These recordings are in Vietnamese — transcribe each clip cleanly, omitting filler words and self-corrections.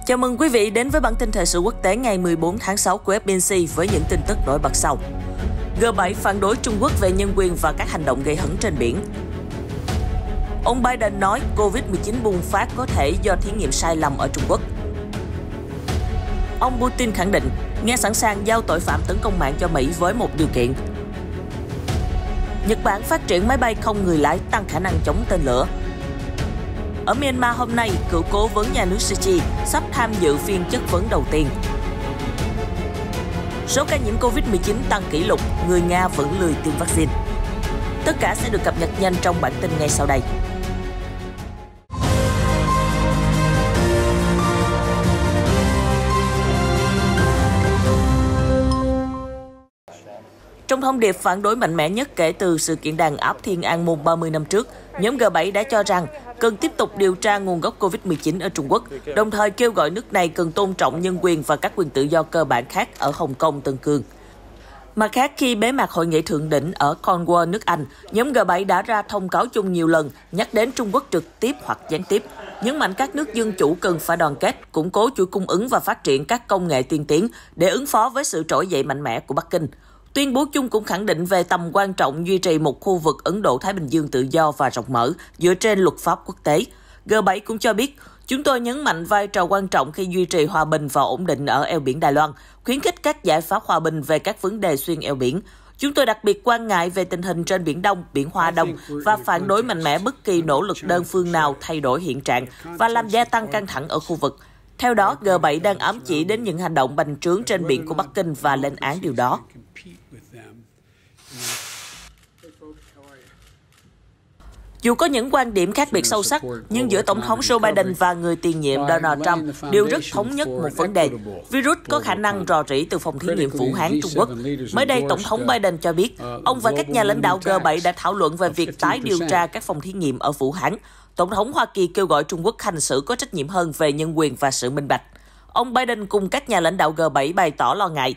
Chào mừng quý vị đến với bản tin thời sự quốc tế ngày 14 tháng 6 của FBNC với những tin tức nổi bật sau. G7 phản đối Trung Quốc về nhân quyền và các hành động gây hấn trên biển. Ông Biden nói Covid-19 bùng phát có thể do thí nghiệm sai lầm ở Trung Quốc. Ông Putin khẳng định Nga sẵn sàng giao tội phạm tấn công mạng cho Mỹ với một điều kiện. Nhật Bản phát triển máy bay không người lái tăng khả năng chống tên lửa. Ở Myanmar hôm nay, cựu cố vấn nhà nước Suu Kyi sắp tham dự phiên chất vấn đầu tiên. Số ca nhiễm Covid-19 tăng kỷ lục, người Nga vẫn lười tiêm vaccine. Tất cả sẽ được cập nhật nhanh trong bản tin ngay sau đây. Trong thông điệp phản đối mạnh mẽ nhất kể từ sự kiện đàn áp Thiên An Môn 30 năm trước, nhóm G7 đã cho rằng cần tiếp tục điều tra nguồn gốc Covid-19 ở Trung Quốc, đồng thời kêu gọi nước này cần tôn trọng nhân quyền và các quyền tự do cơ bản khác ở Hồng Kông, Tân Cương. Mặt khác, khi bế mạc hội nghị thượng đỉnh ở Cornwall, nước Anh, nhóm G7 đã ra thông cáo chung nhiều lần nhắc đến Trung Quốc trực tiếp hoặc gián tiếp, nhấn mạnh các nước dân chủ cần phải đoàn kết, củng cố chuỗi cung ứng và phát triển các công nghệ tiên tiến để ứng phó với sự trỗi dậy mạnh mẽ của Bắc Kinh. Tuyên bố chung cũng khẳng định về tầm quan trọng duy trì một khu vực Ấn Độ-Thái Bình Dương tự do và rộng mở dựa trên luật pháp quốc tế. G7 cũng cho biết, chúng tôi nhấn mạnh vai trò quan trọng khi duy trì hòa bình và ổn định ở eo biển Đài Loan, khuyến khích các giải pháp hòa bình về các vấn đề xuyên eo biển. Chúng tôi đặc biệt quan ngại về tình hình trên Biển Đông, Biển Hoa Đông và phản đối mạnh mẽ bất kỳ nỗ lực đơn phương nào thay đổi hiện trạng và làm gia tăng căng thẳng ở khu vực. Theo đó, G7 đang ám chỉ đến những hành động bành trướng trên biển của Bắc Kinh và lên án điều đó. Dù có những quan điểm khác biệt sâu sắc, nhưng giữa Tổng thống Joe Biden và người tiền nhiệm Donald Trump đều rất thống nhất một vấn đề. Virus có khả năng rò rỉ từ phòng thí nghiệm Vũ Hán, Trung Quốc. Mới đây, Tổng thống Biden cho biết, ông và các nhà lãnh đạo G7 đã thảo luận về việc tái điều tra các phòng thí nghiệm ở Vũ Hán. Tổng thống Hoa Kỳ kêu gọi Trung Quốc hành xử có trách nhiệm hơn về nhân quyền và sự minh bạch. Ông Biden cùng các nhà lãnh đạo G7 bày tỏ lo ngại.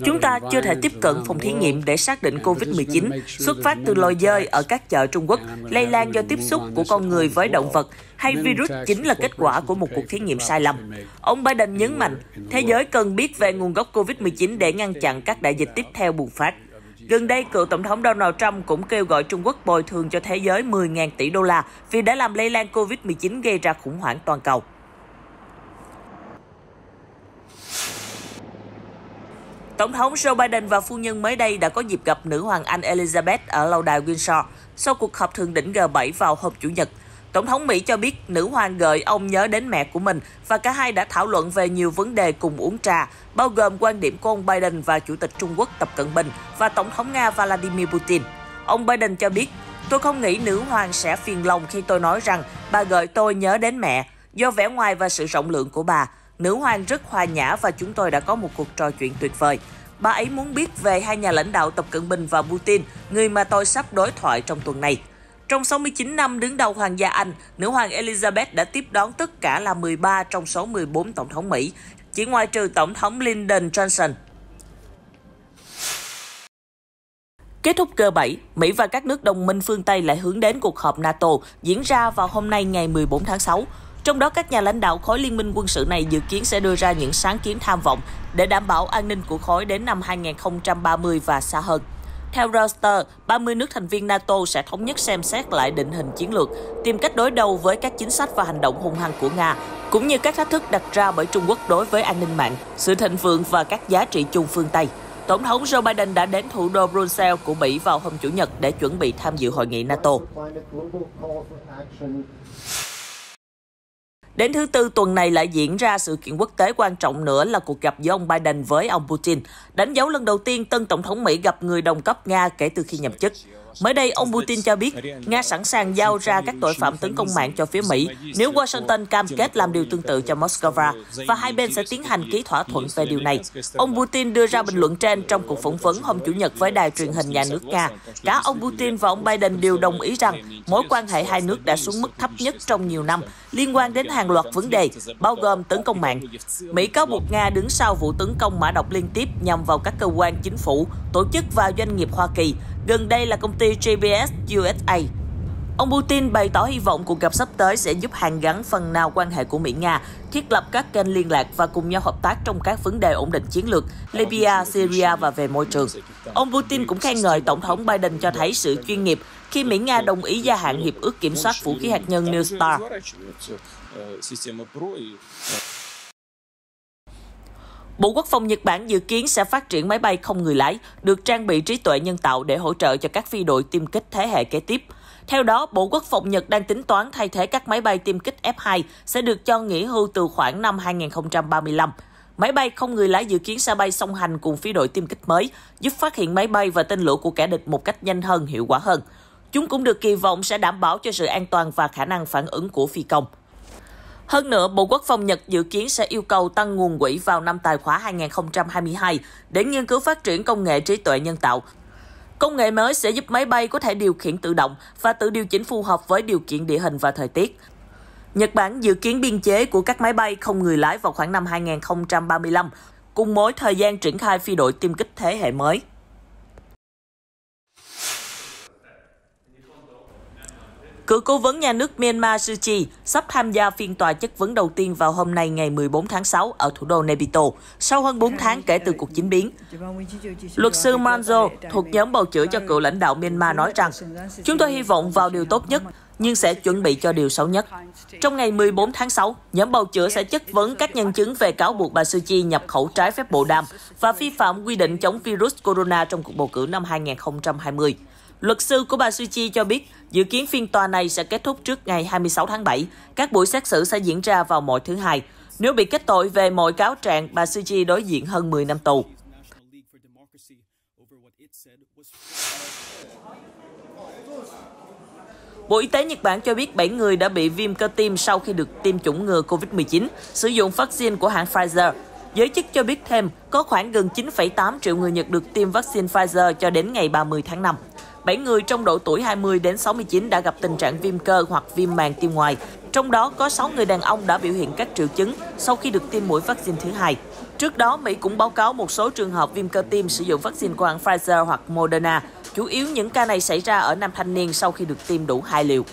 Chúng ta chưa thể tiếp cận phòng thí nghiệm để xác định Covid-19 xuất phát từ loài dơi ở các chợ Trung Quốc, lây lan do tiếp xúc của con người với động vật, hay virus chính là kết quả của một cuộc thí nghiệm sai lầm. Ông Biden nhấn mạnh, thế giới cần biết về nguồn gốc Covid-19 để ngăn chặn các đại dịch tiếp theo bùng phát. Gần đây, cựu Tổng thống Donald Trump cũng kêu gọi Trung Quốc bồi thường cho thế giới 10.000 tỷ đô la vì đã làm lây lan Covid-19 gây ra khủng hoảng toàn cầu. Tổng thống Joe Biden và phu nhân mới đây đã có dịp gặp nữ hoàng Anh Elizabeth ở lâu đài Windsor sau cuộc họp thượng đỉnh G7 vào hôm Chủ nhật. Tổng thống Mỹ cho biết nữ hoàng gợi ông nhớ đến mẹ của mình và cả hai đã thảo luận về nhiều vấn đề cùng uống trà, bao gồm quan điểm của ông Biden và Chủ tịch Trung Quốc Tập Cận Bình và Tổng thống Nga Vladimir Putin. Ông Biden cho biết, tôi không nghĩ nữ hoàng sẽ phiền lòng khi tôi nói rằng bà gợi tôi nhớ đến mẹ, do vẻ ngoài và sự rộng lượng của bà. Nữ hoàng rất hòa nhã và chúng tôi đã có một cuộc trò chuyện tuyệt vời. Bà ấy muốn biết về hai nhà lãnh đạo Tập Cận Bình và Putin, người mà tôi sắp đối thoại trong tuần này. Trong 69 năm đứng đầu Hoàng gia Anh, nữ hoàng Elizabeth đã tiếp đón tất cả là 13 trong số 14 tổng thống Mỹ, chỉ ngoại trừ Tổng thống Lyndon Johnson. Kết thúc G7, Mỹ và các nước đồng minh phương Tây lại hướng đến cuộc họp NATO diễn ra vào hôm nay ngày 14 tháng 6. Trong đó, các nhà lãnh đạo khối liên minh quân sự này dự kiến sẽ đưa ra những sáng kiến tham vọng để đảm bảo an ninh của khối đến năm 2030 và xa hơn. Theo Reuters, 30 nước thành viên NATO sẽ thống nhất xem xét lại định hình chiến lược, tìm cách đối đầu với các chính sách và hành động hung hăng của Nga, cũng như các thách thức đặt ra bởi Trung Quốc đối với an ninh mạng, sự thịnh vượng và các giá trị chung phương Tây. Tổng thống Joe Biden đã đến thủ đô Brussels của Bỉ vào hôm Chủ nhật để chuẩn bị tham dự hội nghị NATO. Đến thứ Tư tuần này lại diễn ra sự kiện quốc tế quan trọng nữa là cuộc gặp giữa ông Biden với ông Putin, đánh dấu lần đầu tiên tân Tổng thống Mỹ gặp người đồng cấp Nga kể từ khi nhậm chức. Mới đây, ông Putin cho biết Nga sẵn sàng giao ra các tội phạm tấn công mạng cho phía Mỹ nếu Washington cam kết làm điều tương tự cho Moscow và hai bên sẽ tiến hành ký thỏa thuận về điều này. Ông Putin đưa ra bình luận trên trong cuộc phỏng vấn hôm Chủ nhật với đài truyền hình nhà nước Nga. Cả ông Putin và ông Biden đều đồng ý rằng mối quan hệ hai nước đã xuống mức thấp nhất trong nhiều năm liên quan đến hàng loạt vấn đề, bao gồm tấn công mạng. Mỹ cáo buộc Nga đứng sau vụ tấn công mã độc liên tiếp nhằm vào các cơ quan chính phủ, tổ chức và doanh nghiệp Hoa Kỳ, gần đây là công ty JBS USA. Ông Putin bày tỏ hy vọng cuộc gặp sắp tới sẽ giúp hàn gắn phần nào quan hệ của Mỹ-Nga, thiết lập các kênh liên lạc và cùng nhau hợp tác trong các vấn đề ổn định chiến lược, Libya, Syria và về môi trường. Ông Putin cũng khen ngợi Tổng thống Biden cho thấy sự chuyên nghiệp khi Mỹ-Nga đồng ý gia hạn hiệp ước kiểm soát vũ khí hạt nhân New START. Bộ Quốc phòng Nhật Bản dự kiến sẽ phát triển máy bay không người lái, được trang bị trí tuệ nhân tạo để hỗ trợ cho các phi đội tiêm kích thế hệ kế tiếp. Theo đó, Bộ Quốc phòng Nhật đang tính toán thay thế các máy bay tiêm kích F-2 sẽ được cho nghỉ hưu từ khoảng năm 2035. Máy bay không người lái dự kiến sẽ bay song hành cùng phi đội tiêm kích mới, giúp phát hiện máy bay và tên lửa của kẻ địch một cách nhanh hơn, hiệu quả hơn. Chúng cũng được kỳ vọng sẽ đảm bảo cho sự an toàn và khả năng phản ứng của phi công. Hơn nữa, Bộ Quốc phòng Nhật dự kiến sẽ yêu cầu tăng nguồn quỹ vào năm tài khóa 2022 để nghiên cứu phát triển công nghệ trí tuệ nhân tạo. Công nghệ mới sẽ giúp máy bay có thể điều khiển tự động và tự điều chỉnh phù hợp với điều kiện địa hình và thời tiết. Nhật Bản dự kiến biên chế của các máy bay không người lái vào khoảng năm 2035, cùng mối thời gian triển khai phi đội tiêm kích thế hệ mới. Cựu cố vấn nhà nước Myanmar Suu Kyi sắp tham gia phiên tòa chất vấn đầu tiên vào hôm nay ngày 14 tháng 6 ở thủ đô Naypyidaw, sau hơn 4 tháng kể từ cuộc chính biến. Luật sư Manzo thuộc nhóm bào chữa cho cựu lãnh đạo Myanmar nói rằng, chúng tôi hy vọng vào điều tốt nhất, nhưng sẽ chuẩn bị cho điều xấu nhất. Trong ngày 14 tháng 6, nhóm bào chữa sẽ chất vấn các nhân chứng về cáo buộc bà Suu Kyi nhập khẩu trái phép bộ đàm và vi phạm quy định chống virus corona trong cuộc bầu cử năm 2020. Luật sư của bà Suu Kyi cho biết, dự kiến phiên tòa này sẽ kết thúc trước ngày 26 tháng 7. Các buổi xét xử sẽ diễn ra vào mỗi thứ Hai. Nếu bị kết tội về mọi cáo trạng, bà Suu Kyi đối diện hơn 10 năm tù. Bộ Y tế Nhật Bản cho biết 7 người đã bị viêm cơ tim sau khi được tiêm chủng ngừa COVID-19, sử dụng vaccine của hãng Pfizer. Giới chức cho biết thêm, có khoảng gần 9,8 triệu người Nhật được tiêm vaccine Pfizer cho đến ngày 30 tháng 5. 7 người trong độ tuổi 20 đến 69 đã gặp tình trạng viêm cơ hoặc viêm màng tim ngoài. Trong đó có 6 người đàn ông đã biểu hiện các triệu chứng sau khi được tiêm mũi vaccine thứ hai. Trước đó, Mỹ cũng báo cáo một số trường hợp viêm cơ tim sử dụng vaccine của hãng Pfizer hoặc Moderna. Chủ yếu những ca này xảy ra ở nam thanh niên sau khi được tiêm đủ 2 liều.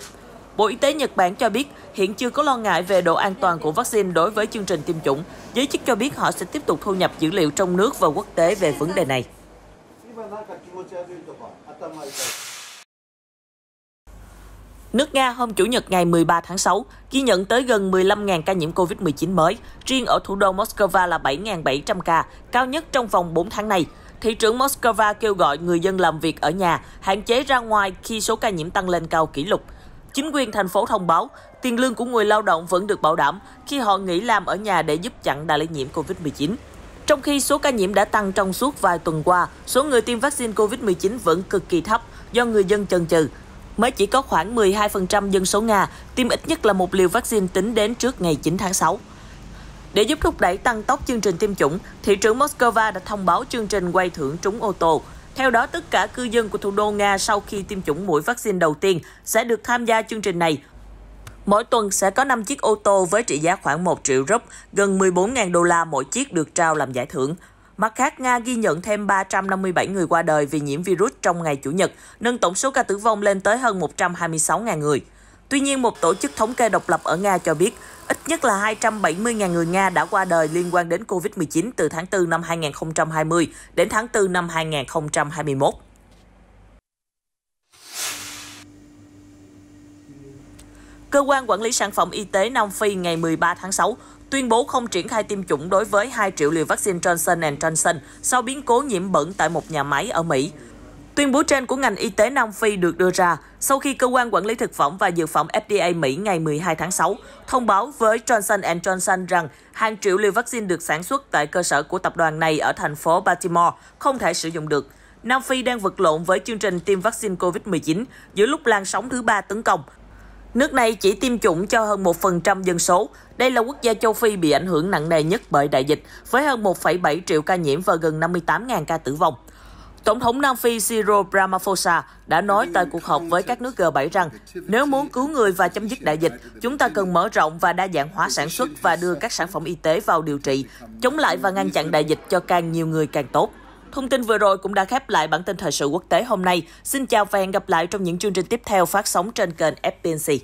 Bộ Y tế Nhật Bản cho biết hiện chưa có lo ngại về độ an toàn của vaccine đối với chương trình tiêm chủng. Giới chức cho biết họ sẽ tiếp tục thu nhập dữ liệu trong nước và quốc tế về vấn đề này. Nước Nga hôm Chủ nhật ngày 13 tháng 6 ghi nhận tới gần 15.000 ca nhiễm COVID-19 mới. Riêng ở thủ đô Moscow là 7.700 ca, cao nhất trong vòng 4 tháng này. Thị trưởng Moscow kêu gọi người dân làm việc ở nhà, hạn chế ra ngoài khi số ca nhiễm tăng lên cao kỷ lục. Chính quyền thành phố thông báo, tiền lương của người lao động vẫn được bảo đảm khi họ nghỉ làm ở nhà để giúp chặn đà lây nhiễm COVID-19. Trong khi số ca nhiễm đã tăng trong suốt vài tuần qua, số người tiêm vaccine COVID-19 vẫn cực kỳ thấp do người dân chần chừ. Mới chỉ có khoảng 12% dân số Nga tiêm ít nhất là một liều vaccine tính đến trước ngày 9 tháng 6. Để giúp thúc đẩy tăng tốc chương trình tiêm chủng, thị trưởng Moscow đã thông báo chương trình quay thưởng trúng ô tô. Theo đó, tất cả cư dân của thủ đô Nga sau khi tiêm chủng mũi vaccine đầu tiên sẽ được tham gia chương trình này. Mỗi tuần sẽ có 5 chiếc ô tô với trị giá khoảng 1 triệu rup, gần 14.000 đô la mỗi chiếc được trao làm giải thưởng. Mặt khác, Nga ghi nhận thêm 357 người qua đời vì nhiễm virus trong ngày Chủ nhật, nâng tổng số ca tử vong lên tới hơn 126.000 người. Tuy nhiên, một tổ chức thống kê độc lập ở Nga cho biết, ít nhất là 270.000 người Nga đã qua đời liên quan đến COVID-19 từ tháng 4 năm 2020 đến tháng 4 năm 2021. Cơ quan quản lý sản phẩm y tế Nam Phi ngày 13 tháng 6 tuyên bố không triển khai tiêm chủng đối với 2 triệu liều vaccine Johnson & Johnson sau biến cố nhiễm bẩn tại một nhà máy ở Mỹ. Tuyên bố trên của ngành y tế Nam Phi được đưa ra sau khi Cơ quan Quản lý Thực phẩm và Dược phẩm FDA Mỹ ngày 12 tháng 6 thông báo với Johnson & Johnson rằng hàng triệu liều vaccine được sản xuất tại cơ sở của tập đoàn này ở thành phố Baltimore không thể sử dụng được. Nam Phi đang vật lộn với chương trình tiêm vaccine COVID-19 giữa lúc làn sóng thứ 3 tấn công. Nước này chỉ tiêm chủng cho hơn 1% dân số. Đây là quốc gia châu Phi bị ảnh hưởng nặng nề nhất bởi đại dịch, với hơn 1,7 triệu ca nhiễm và gần 58.000 ca tử vong. Tổng thống Nam Phi Cyril Ramaphosa đã nói tại cuộc họp với các nước G7 rằng nếu muốn cứu người và chấm dứt đại dịch, chúng ta cần mở rộng và đa dạng hóa sản xuất và đưa các sản phẩm y tế vào điều trị, chống lại và ngăn chặn đại dịch cho càng nhiều người càng tốt. Thông tin vừa rồi cũng đã khép lại bản tin thời sự quốc tế hôm nay. Xin chào và hẹn gặp lại trong những chương trình tiếp theo phát sóng trên kênh FPNC.